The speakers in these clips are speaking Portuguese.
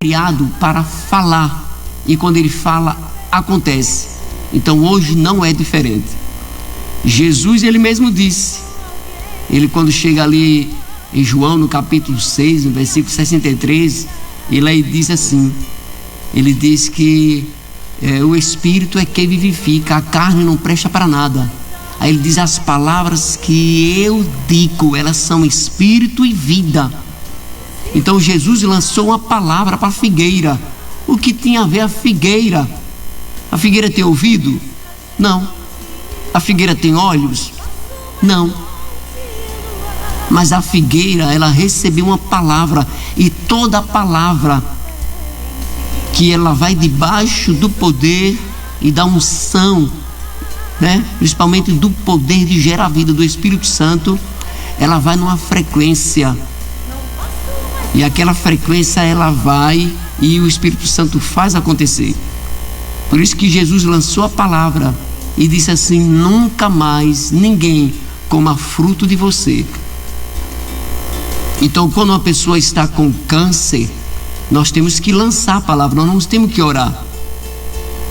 criado para falar, e quando ele fala, acontece. Então hoje não é diferente. Jesus, ele mesmo disse, ele quando chega ali em João no capítulo 6, no versículo 63, ele aí diz assim, ele diz que o Espírito é quem vivifica, a carne não presta para nada. Aí ele diz, as palavras que eu digo, elas são Espírito e vida. Então Jesus lançou uma palavra para a figueira. O que tinha a ver a figueira? A figueira tem ouvido? Não. A figueira tem olhos? Não. Mas a figueira, ela recebeu uma palavra, e toda palavra que ela vai debaixo do poder e da unção, né? Principalmente do poder de gerar vida do Espírito Santo, ela vai numa frequência, e aquela frequência ela vai e o Espírito Santo faz acontecer. Por isso que Jesus lançou a palavra e disse assim: nunca mais ninguém coma fruto de você. Então, quando uma pessoa está com câncer, nós temos que lançar a palavra, nós não temos que orar,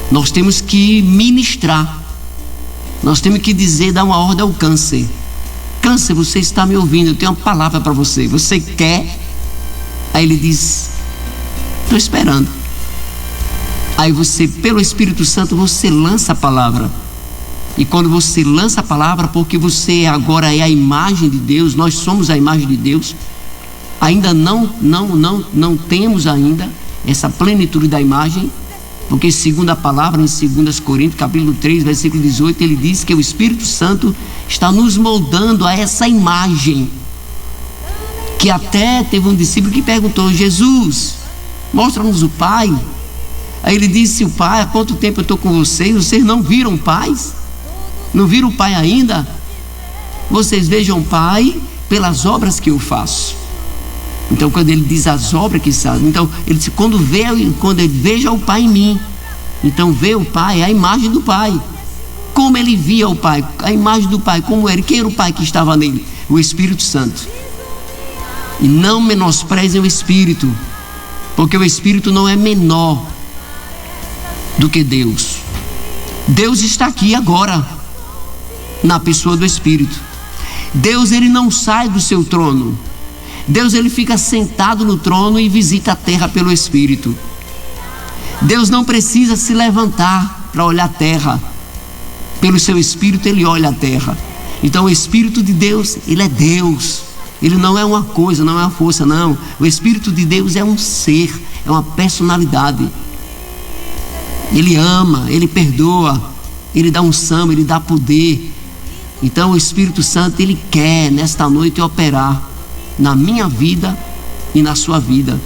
nós temos que ministrar, nós temos que dizer, dar uma ordem ao câncer: câncer, você está me ouvindo, eu tenho uma palavra para você, você quer? Aí ele diz: estou esperando. Aí você, pelo Espírito Santo, você lança a palavra. E quando você lança a palavra, porque você agora é a imagem de Deus, nós somos a imagem de Deus, ainda não temos ainda essa plenitude da imagem, porque segundo a palavra, em 2 Coríntios, capítulo 3, versículo 18, ele diz que o Espírito Santo está nos moldando a essa imagem. Que até teve um discípulo que perguntou: Jesus, mostra-nos o Pai. Aí ele disse: o Pai, há quanto tempo eu estou com vocês não viram o Pai? Não viram o Pai ainda? Vocês vejam o Pai pelas obras que eu faço. Então quando ele diz as obras que faz, então ele disse: quando ele veja o Pai em mim. Então ver o Pai é a imagem do Pai. Como ele via o Pai, a imagem do Pai, como era, quem era o Pai que estava nele? O Espírito Santo. E não menosprezem o Espírito, porque o Espírito não é menor do que Deus. Deus está aqui agora, na pessoa do Espírito. Deus, ele não sai do seu trono. Deus, ele fica sentado no trono e visita a terra pelo Espírito. Deus não precisa se levantar para olhar a terra. Pelo seu Espírito ele olha a terra. Então o Espírito de Deus, ele é Deus. Ele não é uma coisa, não é uma força, não. O Espírito de Deus é um ser, é uma personalidade. Ele ama, ele perdoa, ele dá unção, ele dá poder. Então o Espírito Santo, ele quer nesta noite operar na minha vida e na sua vida.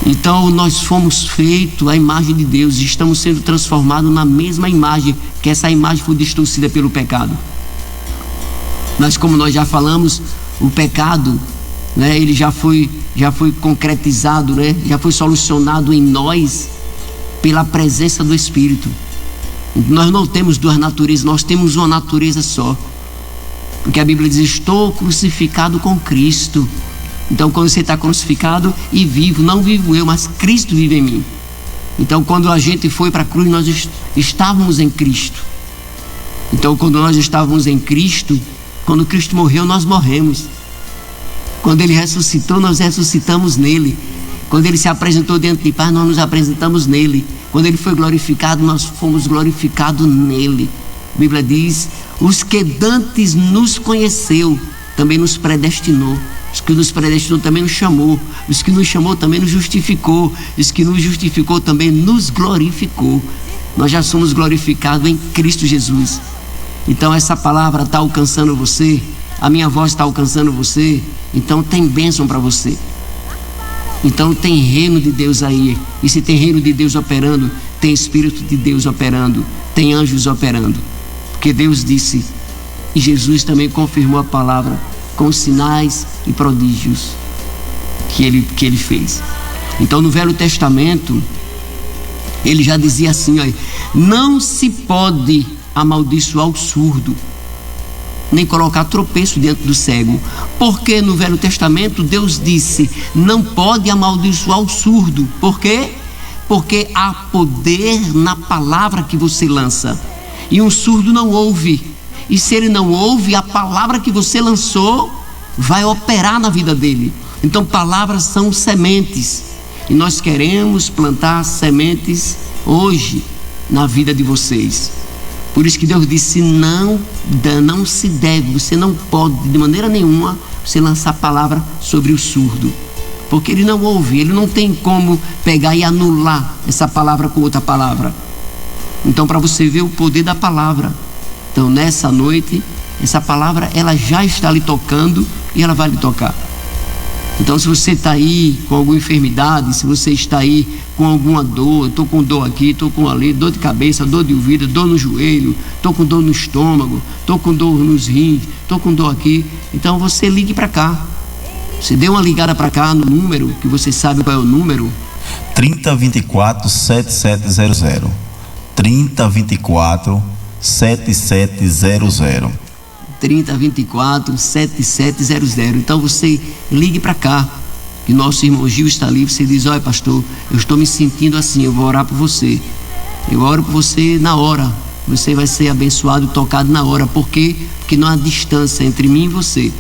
Então nós fomos feitos à imagem de Deus e estamos sendo transformados na mesma imagem, que essa imagem foi distorcida pelo pecado. Mas como nós já falamos, o pecado, né, ele já foi concretizado, né, já foi solucionado em nós pela presença do Espírito. Nós não temos duas naturezas, nós temos uma natureza só. Porque a Bíblia diz: estou crucificado com Cristo. Então quando você está crucificado e vivo, não vivo eu, mas Cristo vive em mim. Então quando a gente foi para a cruz, nós estávamos em Cristo. Então quando nós estávamos em Cristo, quando Cristo morreu, nós morremos. Quando ele ressuscitou, nós ressuscitamos nele. Quando ele se apresentou diante de Pai, nós nos apresentamos nele. Quando ele foi glorificado, nós fomos glorificados nele. A Bíblia diz: os que dantes nos conheceu, também nos predestinou. Os que nos predestinou também nos chamou. Os que nos chamou também nos justificou. Os que nos justificou também nos glorificou. Nós já somos glorificados em Cristo Jesus. Então essa palavra está alcançando você, a minha voz está alcançando você. Então tem bênção para você. Então tem reino de Deus aí. E se tem reino de Deus operando, tem Espírito de Deus operando, tem anjos operando. Porque Deus disse, e Jesus também confirmou a palavra com sinais e prodígios que ele fez. Então no Velho Testamento ele já dizia assim: ó, não se pode amaldiçoar o surdo. nem colocar tropeço diante do cego. Porque no Velho Testamento Deus disse: não pode amaldiçoar o surdo. Por quê? Porque há poder na palavra que você lança. E um surdo não ouve. E se ele não ouve, a palavra que você lançou vai operar na vida dele. Então palavras são sementes. E nós queremos plantar sementes hoje na vida de vocês. Por isso que Deus disse: não se deve, você não pode de maneira nenhuma você lançar palavra sobre o surdo, porque ele não ouve, ele não tem como pegar e anular essa palavra com outra palavra. Então, para você ver o poder da palavra, então nessa noite, essa palavra ela já está lhe tocando e ela vai lhe tocar. Então, se você está aí com alguma enfermidade, se você está aí com alguma dor, estou com dor aqui, estou com ali, dor de cabeça, dor de ouvido, dor no joelho, estou com dor no estômago, estou com dor nos rins, estou com dor aqui, então você ligue para cá. Você dê uma ligada para cá no número, que você sabe qual é o número. 3024-7700. 3024-7700. 3024-7700. Então você ligue para cá, que nosso irmão Gil está ali. Você diz: olha, pastor, eu estou me sentindo assim, eu vou orar por você. Eu oro por você na hora. Você vai ser abençoado, tocado na hora. Por quê? Porque não há distância entre mim e você.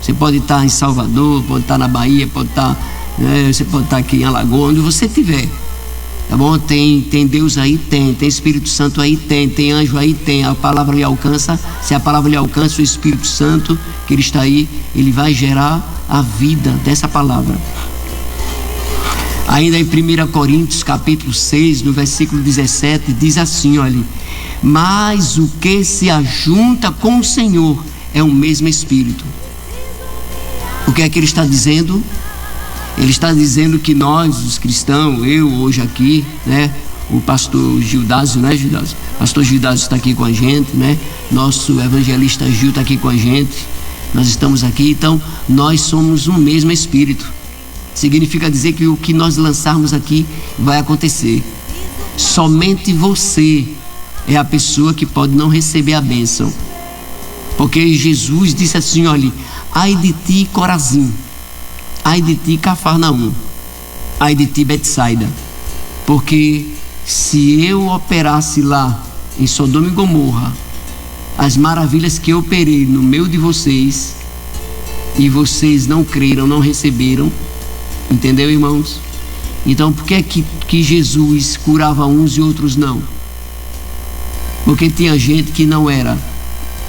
Você pode estar em Salvador, pode estar na Bahia, pode estar, você pode estar aqui em Alagoas, onde você estiver. Tá bom? Tem Deus aí? Tem Espírito Santo aí? Tem anjo aí? Tem. A palavra lhe alcança. Se a palavra lhe alcança, o Espírito Santo que ele está aí, ele vai gerar a vida dessa palavra. Ainda em 1 Coríntios capítulo 6, no versículo 17, diz assim: olha, mas o que se ajunta com o Senhor é o mesmo Espírito. O que é que ele está dizendo? Ele está dizendo que nós, os cristãos, eu hoje aqui, o pastor Gildásio, Gildásio? Pastor Gildásio está aqui com a gente, Nosso evangelista Gil está aqui com a gente. Nós estamos aqui, então nós somos um mesmo Espírito. Significa dizer que o que nós lançarmos aqui vai acontecer. Somente você é a pessoa que pode não receber a bênção. Porque Jesus disse assim: olha, ai de ti, Corazim. Ai de ti, Cafarnaum. Ai de ti, Betsaida. Porque se eu operasse lá em Sodoma e Gomorra as maravilhas que eu operei no meio de vocês, e vocês não creram, não receberam, entendeu, irmãos? Então por que é que Jesus curava uns e outros não? Porque tinha gente que não era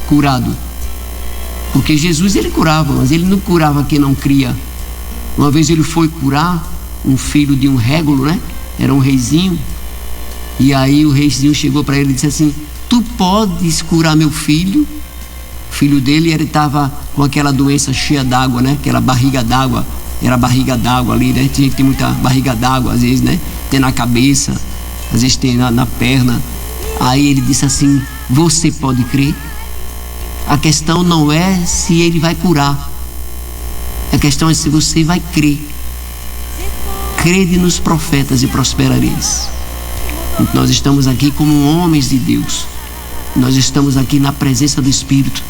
curado. Porque Jesus ele curava, mas ele não curava quem não cria. Uma vez ele foi curar um filho de um régulo, Era um reizinho. E aí o reizinho chegou para ele e disse assim: tu podes curar meu filho? O filho dele, ele estava com aquela doença cheia d'água, Aquela barriga d'água. Era barriga d'água ali, Tem gente que tem muita barriga d'água, às vezes, Tem na cabeça, às vezes tem na perna. Aí ele disse assim: você pode crer? A questão não é se ele vai curar. A questão é se você vai crer. Crede nos profetas e prosperareis. Nós estamos aqui como homens de Deus. Nós estamos aqui na presença do Espírito.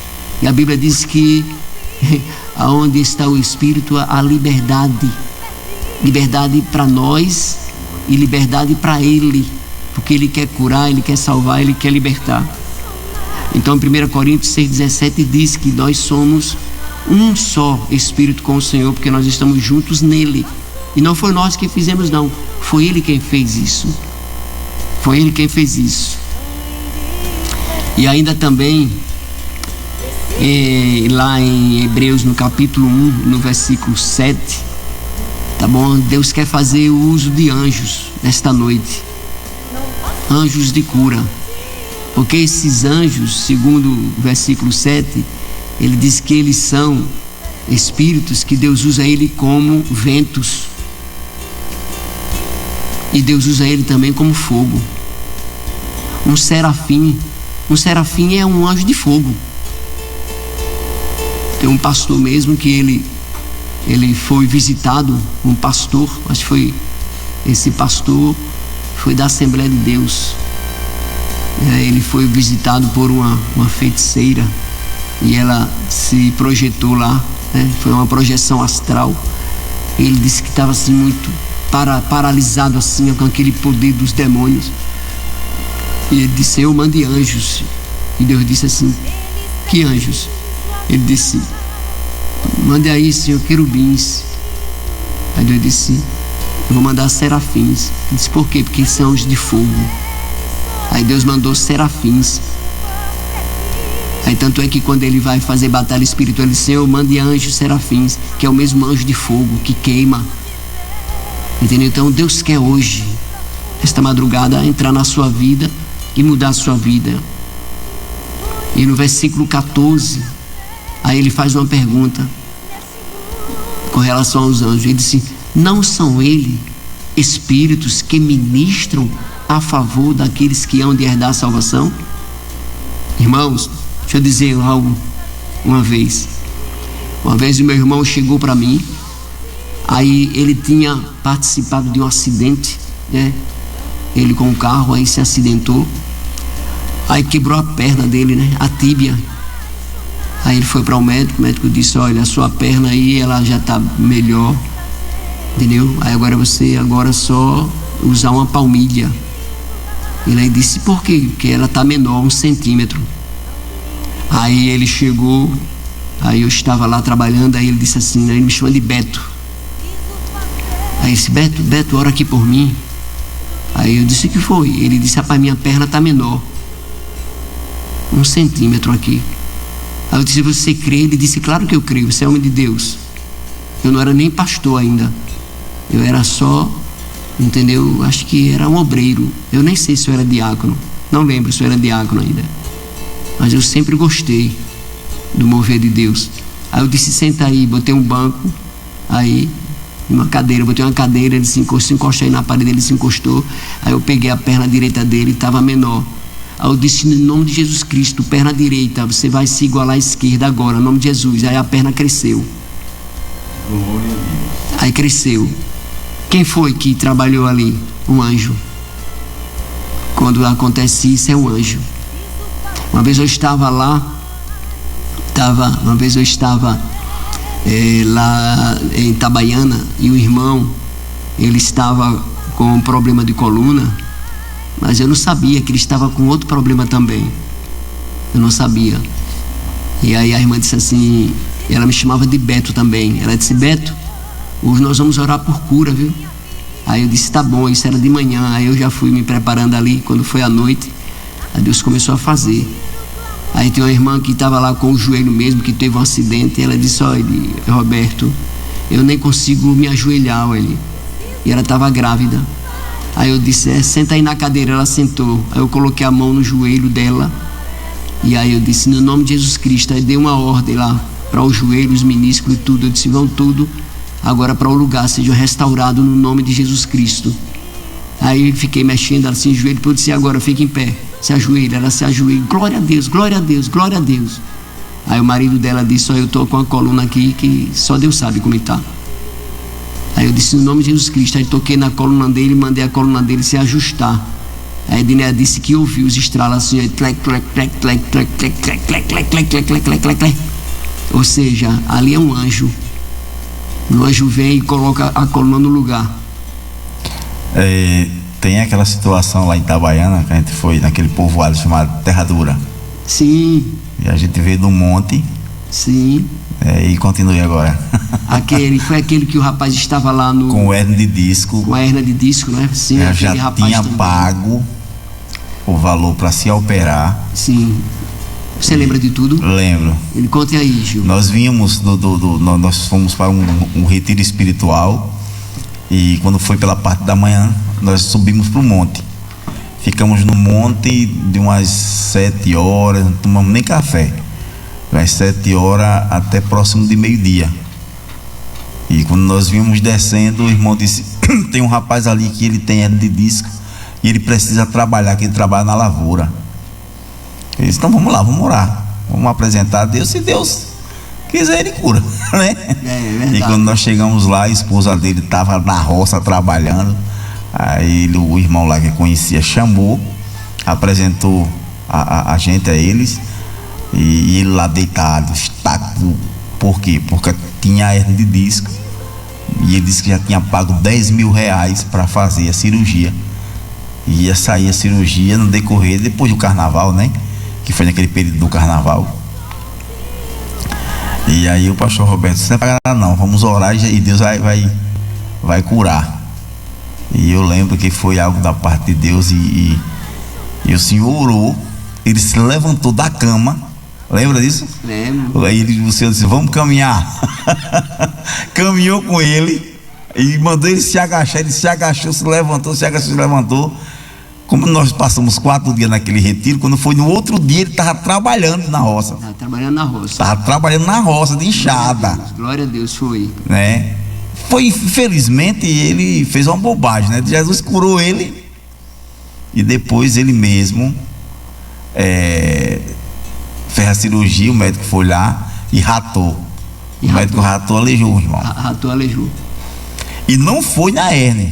E a Bíblia diz que aonde está o Espírito, há liberdade. Liberdade para nós e liberdade para Ele. Porque Ele quer curar, Ele quer salvar, Ele quer libertar. Então 1 Coríntios 6,17 diz que nós somos um só Espírito com o Senhor, porque nós estamos juntos nele. E não foi nós que fizemos, não. Foi Ele quem fez isso. Foi Ele quem fez isso. E ainda também, lá em Hebreus, no capítulo 1, no versículo 7, tá bom? Deus quer fazer o uso de anjos nesta noite. Anjos de cura. Porque esses anjos, segundo o versículo 7, ele diz que eles são espíritos que Deus usa ele como ventos. E Deus usa ele também como fogo. Um serafim é um anjo de fogo. Tem um pastor mesmo que ele foi visitado, um pastor, acho que foi esse pastor, foi da Assembleia de Deus. Ele foi visitado por uma feiticeira. e ela se projetou lá, né? Foi uma projeção astral. Ele disse que estava assim muito paralisado assim com aquele poder dos demônios. E ele disse: eu mande anjos. E Deus disse assim: que anjos? Ele disse: mande aí, Senhor, querubins. Aí Deus disse: eu vou mandar serafins. Ele disse: por quê? Porque são anjos de fogo. Aí Deus mandou serafins. Aí tanto é que quando ele vai fazer batalha espiritual, ele disse: Senhor, mande anjos serafins, que é o mesmo anjo de fogo que queima. Entendeu? Então Deus quer hoje, esta madrugada, entrar na sua vida e mudar a sua vida. E no versículo 14, aí ele faz uma pergunta com relação aos anjos. Ele disse: não são eles espíritos que ministram a favor daqueles que hão de herdar a salvação? Irmãos, deixa eu dizer algo. Uma vez o meu irmão chegou para mim. Aí ele tinha participado de um acidente, né? Ele com o carro, aí se acidentou. Aí quebrou a perna dele, né? A tíbia. Aí ele foi para o médico disse: olha, a sua perna aí, ela já está melhor, entendeu? Aí agora você só usar uma palmilha. Ele aí disse: por quê? Porque ela está menor, 1 centímetro. Aí ele chegou, aí eu estava lá trabalhando, aí ele disse assim, aí ele me chama de Beto. Aí eu disse: Beto, ora aqui por mim. Aí eu disse: o que foi? Ele disse: rapaz, minha perna está menor, 1 centímetro aqui. Aí eu disse: você crê? Ele disse: claro que eu creio, você é homem de Deus. Eu não era nem pastor ainda, eu era só, entendeu? Acho que era um obreiro. Eu nem sei se eu era diácono, não lembro se eu era diácono ainda, mas eu sempre gostei do mover de Deus. Aí eu disse: senta aí. Botei um banco aí, uma cadeira, botei uma cadeira, ele se encostou aí na parede, ele se encostou. Aí eu peguei a perna direita dele, estava menor. Aí eu disse: no nome de Jesus Cristo, perna direita, você vai se igualar à esquerda agora, no nome de Jesus. Aí a perna cresceu. Aí cresceu. Quem foi que trabalhou ali? Um anjo. Quando acontece isso, é um anjo. Uma vez eu estava lá, lá em Itabaiana, e o irmão, ele estava com um problema de coluna, mas eu não sabia que ele estava com outro problema também. Eu não sabia. E aí a irmã disse assim, ela me chamava de Beto também. Ela disse: Beto, hoje nós vamos orar por cura, viu? Aí eu disse: tá bom. Isso era de manhã. Aí eu já fui me preparando ali. Quando foi à noite, aí Deus começou a fazer. Aí tem uma irmã que estava lá com o joelho mesmo, que teve um acidente, e ela disse: olha, Roberto, eu nem consigo me ajoelhar, olha. E ela estava grávida. Aí eu disse: senta aí na cadeira. Ela sentou. Aí eu coloquei a mão no joelho dela, e aí eu disse: no nome de Jesus Cristo. Aí dei uma ordem lá para os joelhos, os meniscos e tudo. Eu disse: vão tudo agora para o lugar, sejam restaurados no nome de Jesus Cristo. Aí fiquei mexendo assim o joelho, eu disse: agora fica em pé, se ajoelha. Ela se ajoelha: glória a Deus, glória a Deus, glória a Deus. Aí o marido dela disse: olha, eu estou com a coluna aqui que só Deus sabe como está. Aí eu disse: no nome de Jesus Cristo. Aí toquei na coluna dele, mandei a coluna dele se ajustar. Aí a Edneia disse que ouviu os estralos assim, aí, tlec, tlec, tlec, tlec, tlec, tlec, tlec, tlec, tlec, tlec, tlec, tlec, tlec, tlec, tlec. Ou seja, ali é um anjo. O anjo vem e coloca a coluna no lugar. Tem aquela situação lá em Itabaiana, que a gente foi naquele povoado chamado Terra Dura. Sim. E a gente veio do monte. Sim. E continue agora. Foi aquele que o rapaz estava lá no... com hernia de disco. Com a hernia de disco, né? Sim, eu já tinha também pago o valor para se operar. Sim. Você lembra de tudo? Lembro. Ele conta aí, Gil. Nós vínhamos nós fomos para um retiro espiritual, e quando foi pela parte da manhã, nós subimos para o monte. Ficamos no monte de umas 7 horas, não tomamos nem café. Das 7 horas até próximo de meio-dia. E quando nós vimos descendo, o irmão disse: tem um rapaz ali que ele tem hernia de disco e ele precisa trabalhar, que ele trabalha na lavoura. Eu disse: então vamos lá, vamos orar, vamos apresentar a Deus, se Deus quiser ele cura, né? É verdade. E quando nós chegamos lá, a esposa dele estava na roça trabalhando. Aí o irmão lá que conhecia chamou, apresentou a gente a eles. E ele lá deitado, estaco. Por quê? Porque tinha hernia de disco. E ele disse que já tinha pago 10 mil reais para fazer a cirurgia. E ia sair a cirurgia no decorrer depois do carnaval, né? Que foi naquele período do carnaval. E aí o pastor Roberto disse: não é pra nada não, vamos orar e Deus vai curar. E eu lembro que foi algo da parte de Deus e o Senhor orou, ele se levantou da cama. Lembra disso? Lembro. Aí o Senhor disse: vamos caminhar. Caminhou com ele e mandou ele se agachar. Ele se agachou, se levantou, se agachou, se levantou. Como nós passamos 4 dias naquele retiro, quando foi no outro dia ele estava trabalhando na roça. Estava trabalhando na roça. Estava trabalhando na roça, de enxada. Glória a Deus, foi. Né? Foi, infelizmente, ele fez uma bobagem, né? Jesus curou ele e depois ele mesmo fez a cirurgia. O médico foi lá e ratou. O médico ratou, aleijou, irmão. Ratou, aleijou. E não foi na hérnia,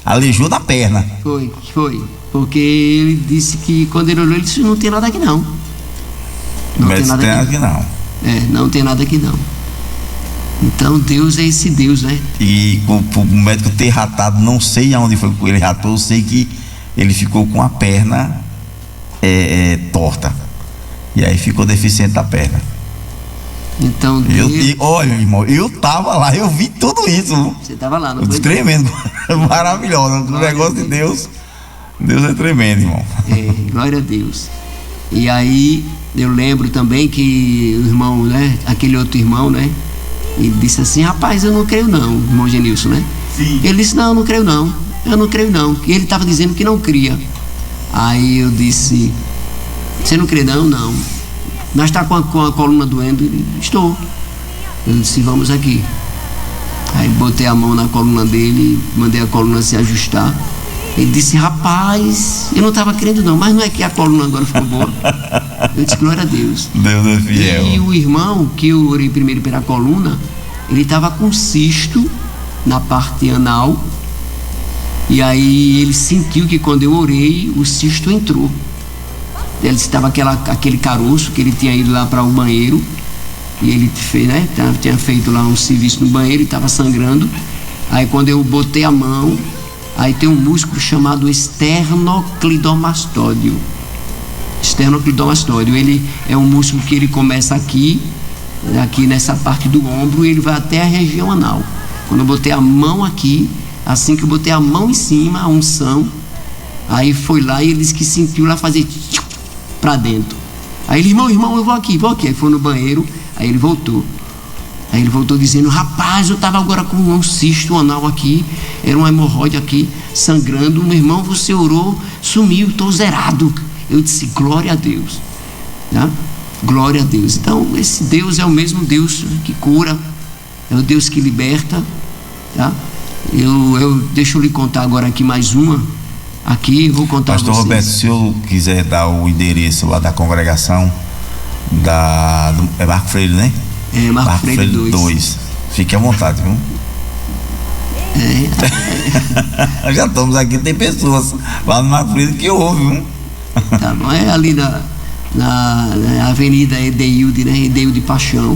aleijou na perna. Foi. Porque ele disse que quando ele olhou, ele disse: não tem nada aqui não. Não tem nada aqui não. Não tem nada aqui não. Então Deus é esse Deus, né? E o médico ter ratado, não sei aonde foi que ele ratou, eu sei que ele ficou com a perna torta. E aí ficou deficiente a perna. Então Deus... olha, irmão, eu tava lá, eu vi tudo isso. Você tava lá, não foi? Tremendo, maravilhoso. O negócio de Deus é tremendo, irmão. Glória a Deus. E aí eu lembro também que o irmão, né? Aquele outro irmão, né? Ele disse assim: rapaz, eu não creio não, o irmão Genilson, né? Sim. Ele disse: não, eu não creio não. E ele estava dizendo que não cria. Aí eu disse: você não crê não? Não. Nós está com a coluna doendo? Ele: estou. Eu disse: vamos aqui. Aí botei a mão na coluna dele, mandei a coluna se ajustar. Ele disse: rapaz, eu não estava crendo não, mas não é que a coluna agora ficou boa. Eu disse: glória a Deus. Deus é fiel. E o irmão que eu orei primeiro pela coluna, ele estava com cisto na parte anal. E aí ele sentiu que quando eu orei, o cisto entrou. Ele estava aquele caroço que ele tinha ido lá para o banheiro. E ele fez, né? Tinha feito lá um serviço no banheiro e estava sangrando. Aí quando eu botei a mão, aí tem um músculo chamado esternocleidomastóide. Esternocleidomastóide. Ele é um músculo que ele começa aqui nessa parte do ombro, e ele vai até a região anal. Quando eu botei a mão aqui, assim que eu botei a mão em cima, a unção, aí foi lá e ele disse que sentiu lá fazer para dentro. Aí ele: irmão, eu vou aqui. Aí foi no banheiro, aí ele voltou. Aí ele voltou dizendo: rapaz, eu estava agora com um cisto anal aqui, era uma hemorroide aqui, sangrando. Meu irmão, você orou, sumiu, estou zerado. Eu disse: glória a Deus. Tá? Glória a Deus. Então, esse Deus é o mesmo Deus que cura, é o Deus que liberta. Tá? Deixa eu lhe contar agora aqui mais uma. Aqui, vou contar. Pastor Roberto, se eu quiser dar o endereço lá da congregação é Marco Freire, né? Marco Freire 2. Fique à vontade, viu? Já estamos aqui, tem pessoas lá no Marco Freire que ouvem, viu? Tá bom, é ali na Avenida Edeilde, né? Edeilde Paixão.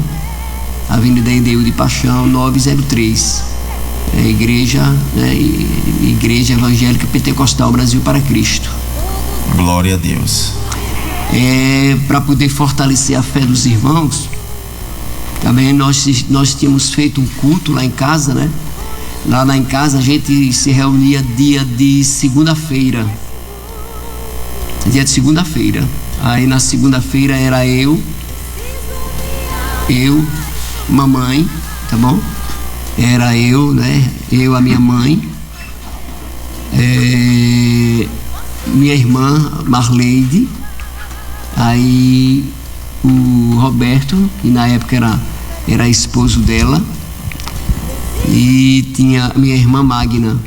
Avenida Edeilde Paixão, 903. É a igreja, né? Igreja Evangélica Pentecostal Brasil para Cristo. Glória a Deus. Para poder fortalecer a fé dos irmãos, também nós tínhamos feito um culto lá em casa, né? Lá em casa a gente se reunia dia de segunda-feira. Aí na segunda-feira era eu, mamãe, tá bom? Era eu, né? Eu, a minha mãe, minha irmã Marleide, aí o Roberto, que na época era esposo dela, e tinha minha irmã Magna.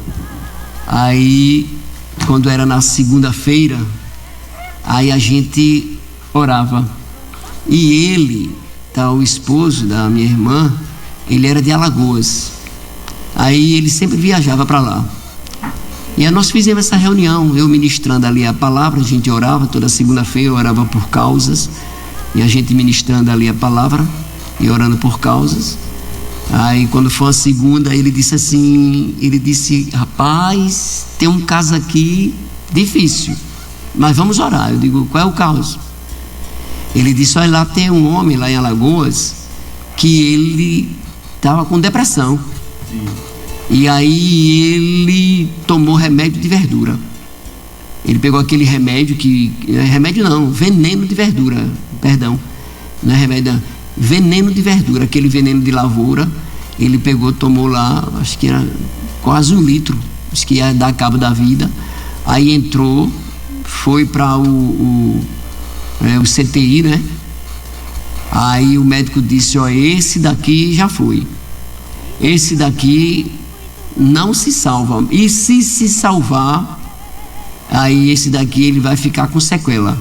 Aí, quando era na segunda-feira, aí a gente orava. E ele, o esposo da minha irmã, ele era de Alagoas. Aí ele sempre viajava para lá. E aí nós fizemos essa reunião, eu ministrando ali a palavra, a gente orava toda segunda-feira, eu orava por causas. E a gente ministrando ali a palavra e orando por causas. Aí quando foi a segunda, ele disse, rapaz, tem um caso aqui difícil, mas vamos orar. Eu digo, qual é o caso? Ele disse, olha lá, tem um homem lá em Alagoas que ele estava com depressão. Sim. E aí ele tomou remédio de verdura. Ele pegou aquele remédio veneno de verdura, perdão, não é remédio não, veneno de verdura, aquele veneno de lavoura. Ele pegou, tomou lá, acho que era quase 1 litro, acho que ia dar cabo da vida. Aí entrou, foi para o CTI, né? Aí o médico disse, ó, esse daqui já foi, esse daqui não se salva, e se salvar, aí esse daqui ele vai ficar com sequela.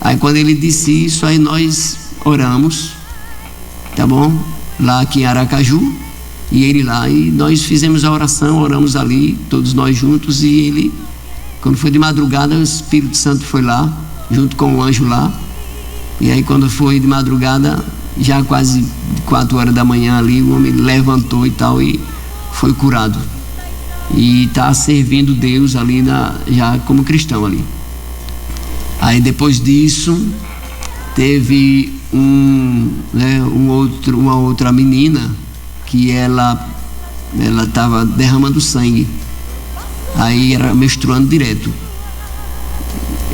Aí quando ele disse isso, aí nós oramos, tá bom? Lá aqui em Aracaju, e ele lá, e nós fizemos a oração, oramos ali, todos nós juntos, e ele, quando foi de madrugada, o Espírito Santo foi lá, junto com o anjo lá, e aí quando foi de madrugada, já quase 4 horas da manhã ali, o homem levantou e tal, e foi curado. E está servindo Deus ali já como cristão ali. Aí depois disso teve uma outra menina que ela estava derramando sangue, aí era menstruando direto.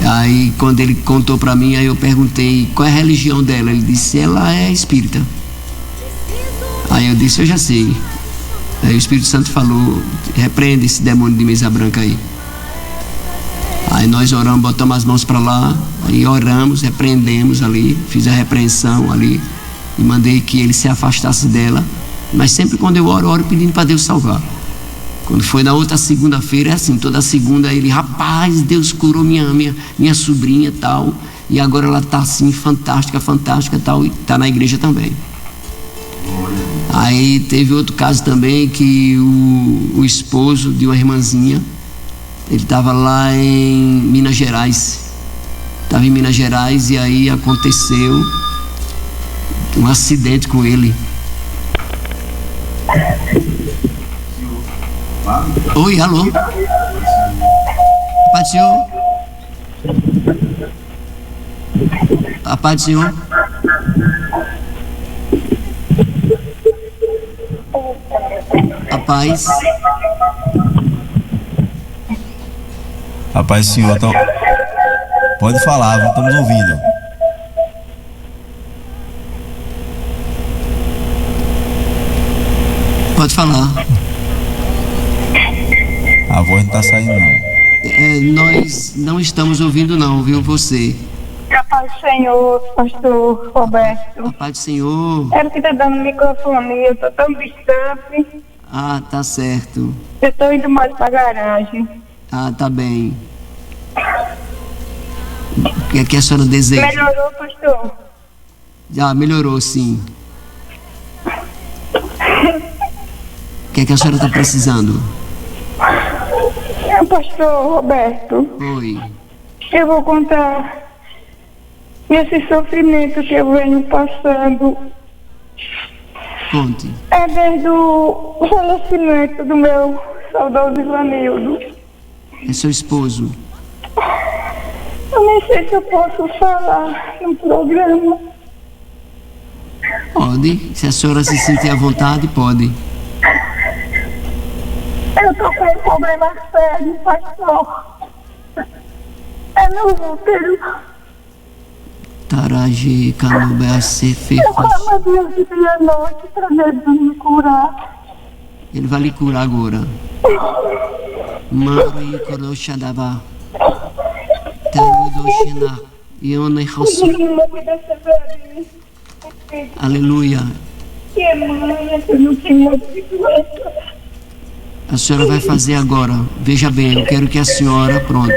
Aí quando ele contou para mim, aí eu perguntei qual é a religião dela. Ele disse, ela é espírita. Aí eu disse, eu já sei. Aí o Espírito Santo falou, repreende esse demônio de mesa branca aí. Aí nós oramos, botamos as mãos para lá, aí oramos, repreendemos ali, fiz a repreensão ali e mandei que ele se afastasse dela. Mas sempre quando eu oro pedindo para Deus salvar. Quando foi na outra segunda-feira, é assim, toda segunda ele, rapaz, Deus curou minha sobrinha e tal, e agora ela está assim, fantástica tal, e está na igreja também. Aí teve outro caso também que o esposo de uma irmãzinha, ele estava lá em Minas Gerais, e aí aconteceu um acidente com ele. Oi, alô? Paz do Senhor? A paz do Senhor? A paz. A paz do Senhor, então, pode falar, estamos ouvindo. Pode falar. A voz não está saindo não. Nós não estamos ouvindo não, viu você? A paz do Senhor, pastor Roberto. A paz do Senhor. Era que está dando microfone, eu estou tão distante. Ah, tá certo. Eu estou indo mais para a garagem. Ah, tá bem. O que é que a senhora deseja? Melhorou, pastor? Já melhorou, sim. O que é que a senhora está precisando? Pastor Roberto. Oi. Eu vou contar esse sofrimento que eu venho passando. Conte. É desde o falecimento do meu saudoso Ivanildo. É seu esposo? Eu nem sei se eu posso falar no programa. Pode. Se a senhora se sentir à vontade, pode. Eu tô com um problema sério, pastor. É no útero. Taraji, Canubé, Cefe. Eu clamo a Deus de dia e noite para Deus me curar. Ele vai lhe curar agora. Mari Koroshadava. Terudoshina. Ione Rosu. Aleluia. Que mãe, eu não tenho doença. A senhora vai fazer agora. Veja bem, eu quero que a senhora, pronto,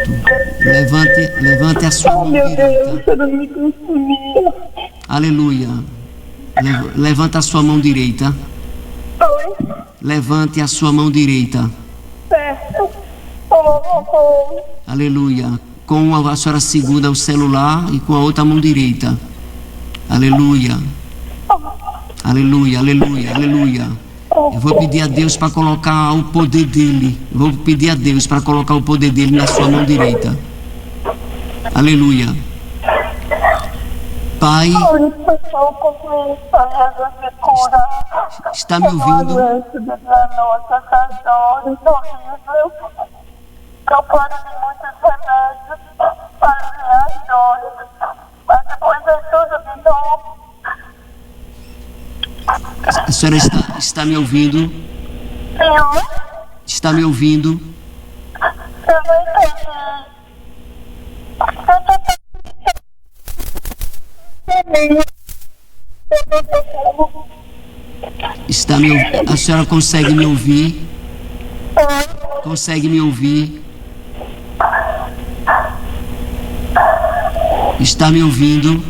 levante a sua mão direita. Deus, eu não me consumia. Aleluia. Levanta a sua mão direita. Oi? Levante a sua mão direita. Certo. Aleluia. Com a senhora segura o celular e com a outra mão direita. Aleluia. Aleluia, aleluia, aleluia. Eu vou pedir a Deus para colocar o poder dele. Eu vou pedir a Deus para colocar o poder dele na sua mão direita. Aleluia. Pai, está me ouvindo? A senhora está me ouvindo? Está me ouvindo? A senhora consegue me ouvir? Consegue me ouvir? Está me ouvindo?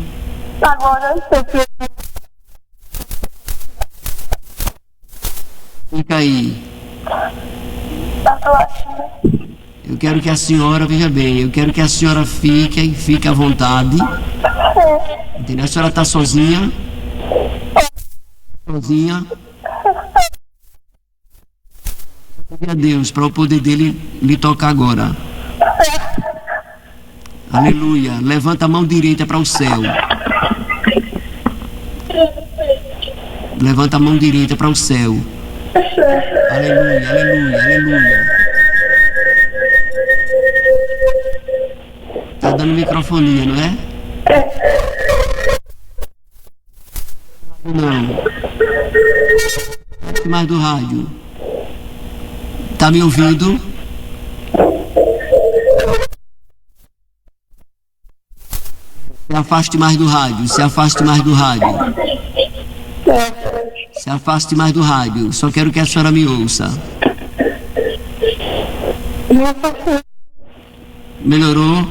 Agora estou. Fica aí. Eu quero que a senhora, veja bem, eu quero que a senhora fique à vontade. Entendeu? A senhora está sozinha? Sozinha? Pedir a Deus para o poder dele lhe tocar agora. Aleluia. Levanta a mão direita para o céu. Levanta a mão direita para o céu. Aleluia, aleluia, aleluia. Tá dando microfonia, não é? Não. Mais do rádio. Tá me ouvindo? Se afaste mais do rádio. Se afaste mais do rádio. Se afaste mais do rádio. Só quero que a senhora me ouça. Melhorou?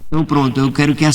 Então pronto, eu quero que a